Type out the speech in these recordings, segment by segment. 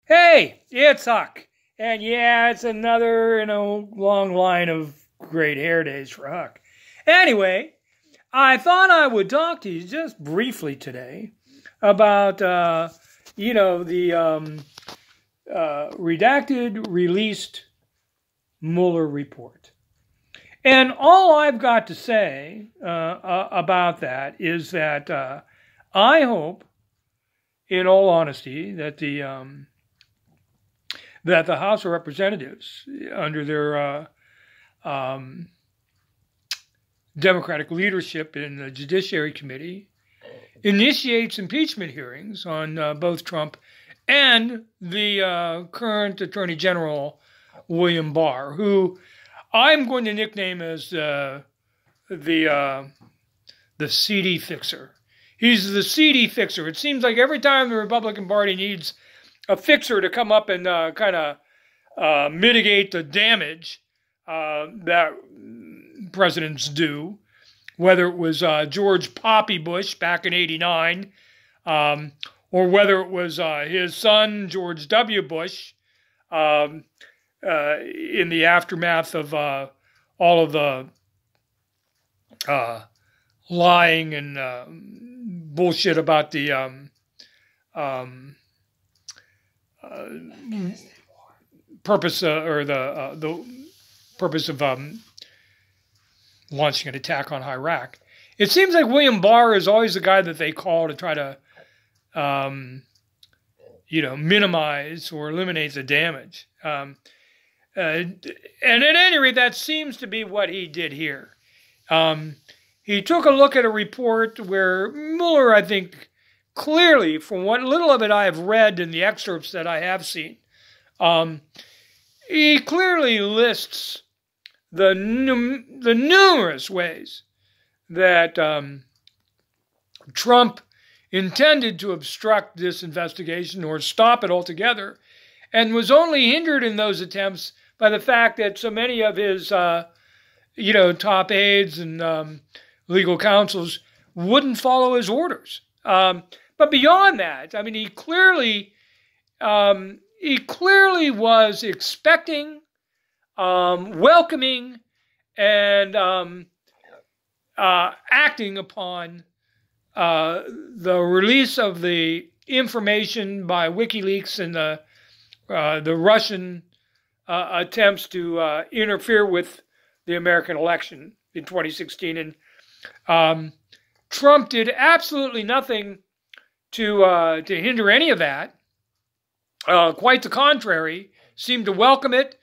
Hey, it's Huck. And yeah, it's another in a long line of great hair days for Huck. Anyway, I thought I would talk to you just briefly today about, the redacted, released Mueller report. And all I've got to say about that is that I hope, in all honesty, that the House of Representatives, under their Democratic leadership in the Judiciary Committee, initiates impeachment hearings on both Trump and the current Attorney General, William Barr, who I'm going to nickname as the CD fixer. He's the CD fixer. It seems like every time the Republican Party needs a fixer to come up and kind of mitigate the damage that presidents do, whether it was George Poppy Bush back in '89, or whether it was his son, George W. Bush, in the aftermath of all of the lying and bullshit about the purpose or the purpose of launching an attack on Iraq. It seems like William Barr is always the guy that they call to try to, minimize or eliminate the damage. And at any rate, that seems to be what he did here. He took a look at a report where Mueller, I think, clearly, from what little of it I have read in the excerpts that I have seen, he clearly lists the numerous ways that Trump intended to obstruct this investigation or stop it altogether, and was only hindered in those attempts by the fact that so many of his, top aides and legal counsels wouldn't follow his orders. But beyond that, I mean, he clearly was expecting, welcoming, and acting upon the release of the information by WikiLeaks and the Russian attempts to interfere with the American election in 2016. And Trump did absolutely nothing to hinder any of that. Quite the contrary, seemed to welcome it,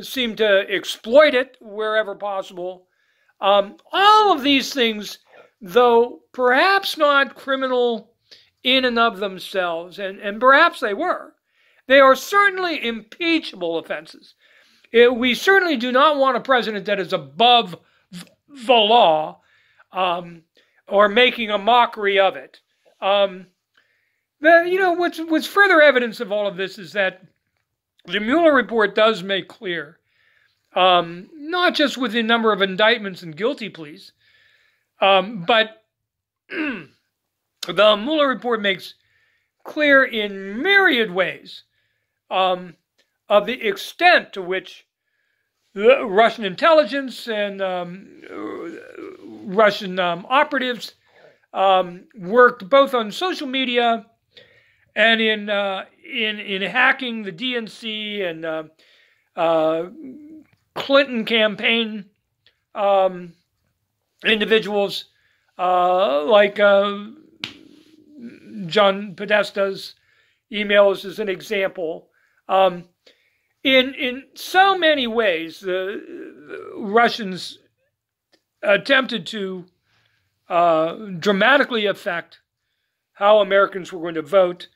seemed to exploit it wherever possible. All of these things, though perhaps not criminal in and of themselves, and perhaps they were, they are certainly impeachable offenses. We certainly do not want a president that is above the law or making a mockery of it. What's further evidence of all of this is that the Mueller report does make clear, not just with the number of indictments and guilty pleas, but the Mueller report makes clear in myriad ways of the extent to which the Russian intelligence and Russian operatives worked both on social media and in hacking the DNC and Clinton campaign individuals like John Podesta's emails as an example. In so many ways, the Russians attempted to dramatically affect how Americans were going to vote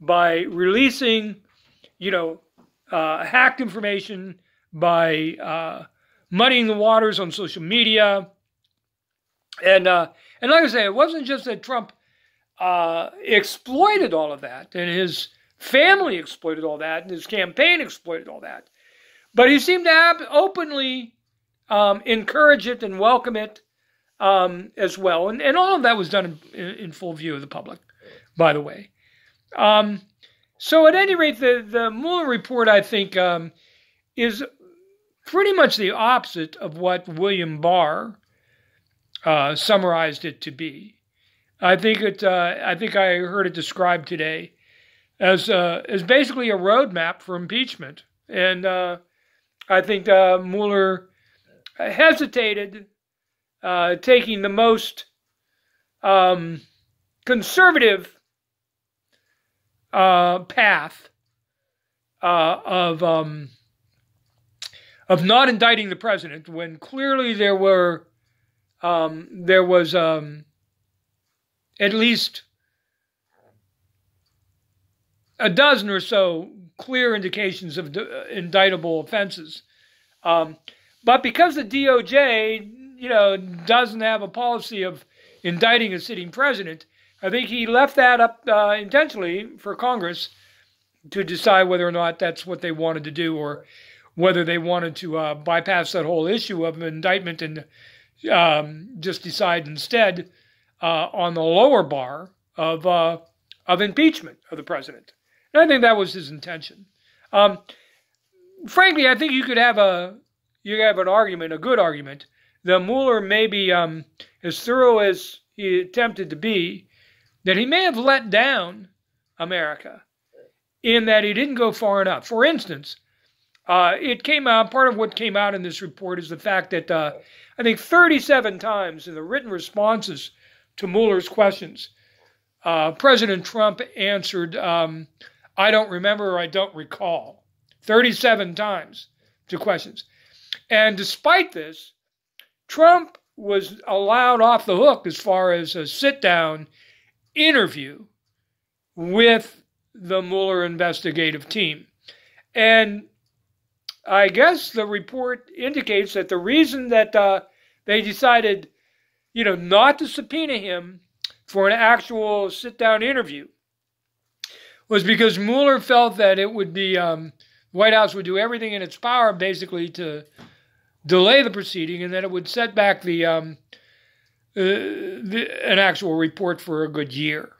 by releasing, hacked information, by muddying the waters on social media. And like I say, it wasn't just that Trump exploited all of that, and his family exploited all that, and his campaign exploited all that, but he seemed to openly encourage it and welcome it as well. And all of that was done in full view of the public, by the way. So at any rate, the Mueller report, I think, is pretty much the opposite of what William Barr summarized it to be. I think I heard it described today as basically a roadmap for impeachment, and I think Mueller hesitated, taking the most conservative path of not indicting the president when clearly there was at least a dozen or so clear indications of indictable offenses. But because the DOJ, doesn't have a policy of indicting a sitting president, I think he left that up intentionally for Congress to decide whether or not that's what they wanted to do, or whether they wanted to bypass that whole issue of indictment and just decide instead on the lower bar of impeachment of the president. And I think that was his intention. Frankly, I think you could have an argument, a good argument, that Mueller may be as thorough as he attempted to be, that he may have let down America in that he didn't go far enough. For instance, it came out, part of what came out in this report is the fact that I think 37 times in the written responses to Mueller's questions, President Trump answered, I don't remember or I don't recall. 37 times to questions. And despite this, Trump was allowed off the hook as far as a sit-down interview with the Mueller investigative team. And I guess the report indicates that the reason that they decided, not to subpoena him for an actual sit-down interview was because Mueller felt that it would be, the White House would do everything in its power basically to delay the proceeding, and that it would set back an actual report for a good year.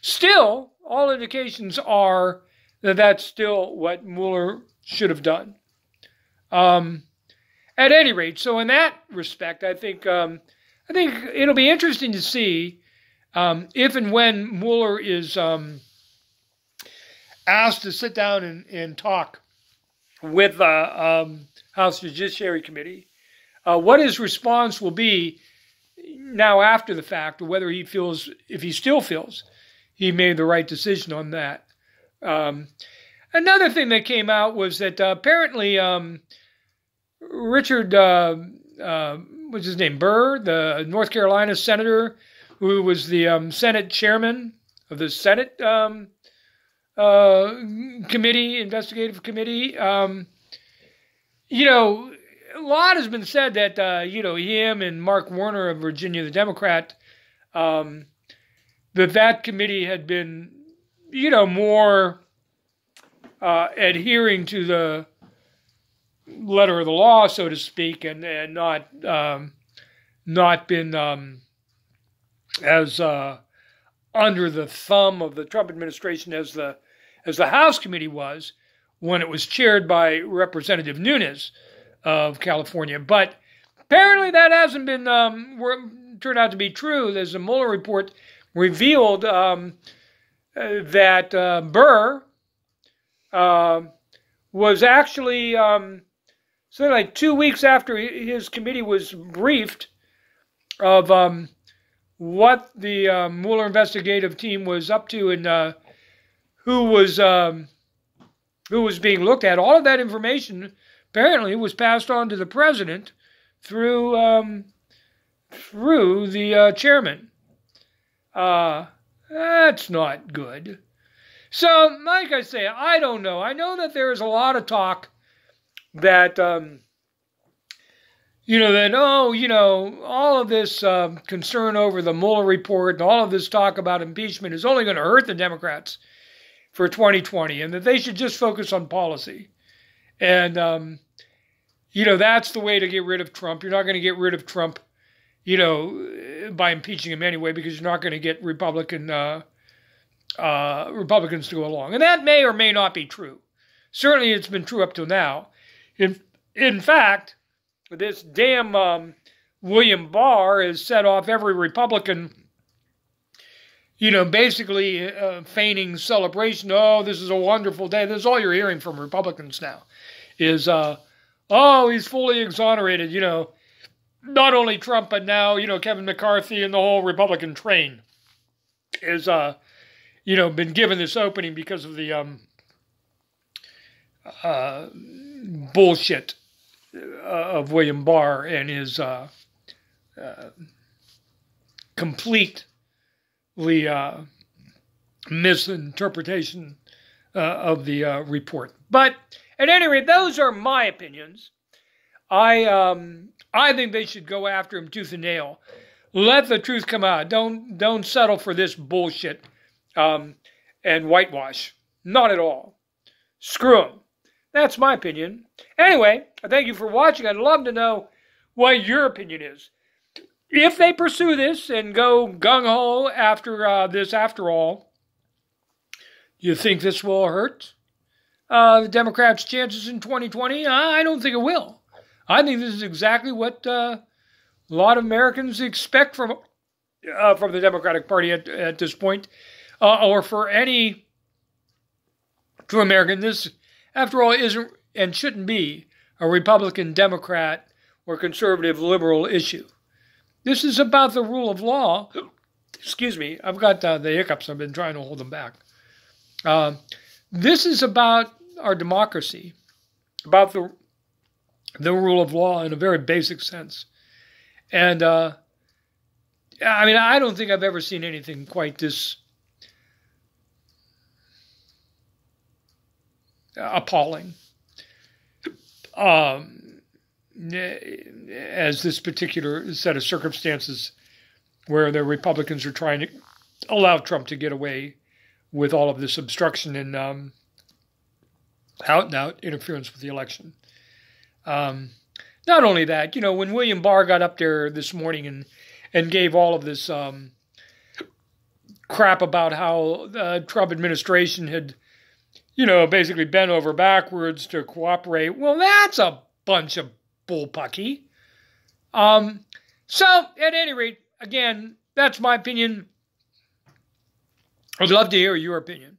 Still, all indications are that that's still what Mueller should have done. At any rate, so in that respect, I think it'll be interesting to see if and when Mueller is asked to sit down and talk with the House Judiciary Committee, what his response will be now after the fact, or whether if he still feels he made the right decision on that. Another thing that came out was that apparently Richard, what's his name, Barr, the North Carolina senator, who was the Senate chairman of the Senate investigative committee. A lot has been said that, him and Mark Warner of Virginia, the Democrat, that committee had been, more adhering to the letter of the law, so to speak, and not been as under the thumb of the Trump administration as the House committee was when it was chaired by Representative Nunes of California. But apparently that hasn't been turned out to be true. There's a Mueller report revealed that Barr was actually something like 2 weeks after his committee was briefed of what the Mueller investigative team was up to and who was being looked at. All of that information apparently was passed on to the president through the chairman. That's not good. So, like I say, I don't know. I know that there is a lot of talk that, all of this concern over the Mueller report and all of this talk about impeachment is only going to hurt the Democrats for 2020, and that they should just focus on policy. And, that's the way to get rid of Trump. You're not going to get rid of Trump, by impeaching him anyway, because you're not going to get Republican Republicans to go along. And that may or may not be true. Certainly it's been true up till now. In fact, this damn William Barr has set off every Republican, basically feigning celebration. Oh, this is a wonderful day. This is all you're hearing from Republicans now is, oh, he's fully exonerated, not only Trump, but now, Kevin McCarthy and the whole Republican train is, been given this opening because of the bullshit of William Barr and his completely misinterpretation of the report. But at any rate, those are my opinions. I think they should go after him tooth and nail. Let the truth come out. Don't settle for this bullshit and whitewash. Not at all. Screw him. That's my opinion. Anyway, thank you for watching. I'd love to know what your opinion is. If they pursue this and go gung-ho after this, after all, you think this will hurt the Democrats' chances in 2020? I don't think it will. I think this is exactly what a lot of Americans expect from the Democratic Party at this point, or for any true American. This, after all, isn't and shouldn't be a Republican, Democrat, or conservative, liberal issue. This is about the rule of law. Excuse me, I've got the hiccups. I've been trying to hold them back. This is about our democracy, about the rule of law in a very basic sense. And, I don't think I've ever seen anything quite this appalling as this particular set of circumstances where the Republicans are trying to allow Trump to get away with all of this obstruction and out-and-out interference with the election. Not only that, when William Barr got up there this morning and gave all of this crap about how the Trump administration had, basically bent over backwards to cooperate, well, that's a bunch of bullpucky. So, at any rate, again, that's my opinion. I'd love to hear your opinion.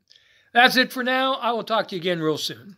That's it for now. I will talk to you again real soon.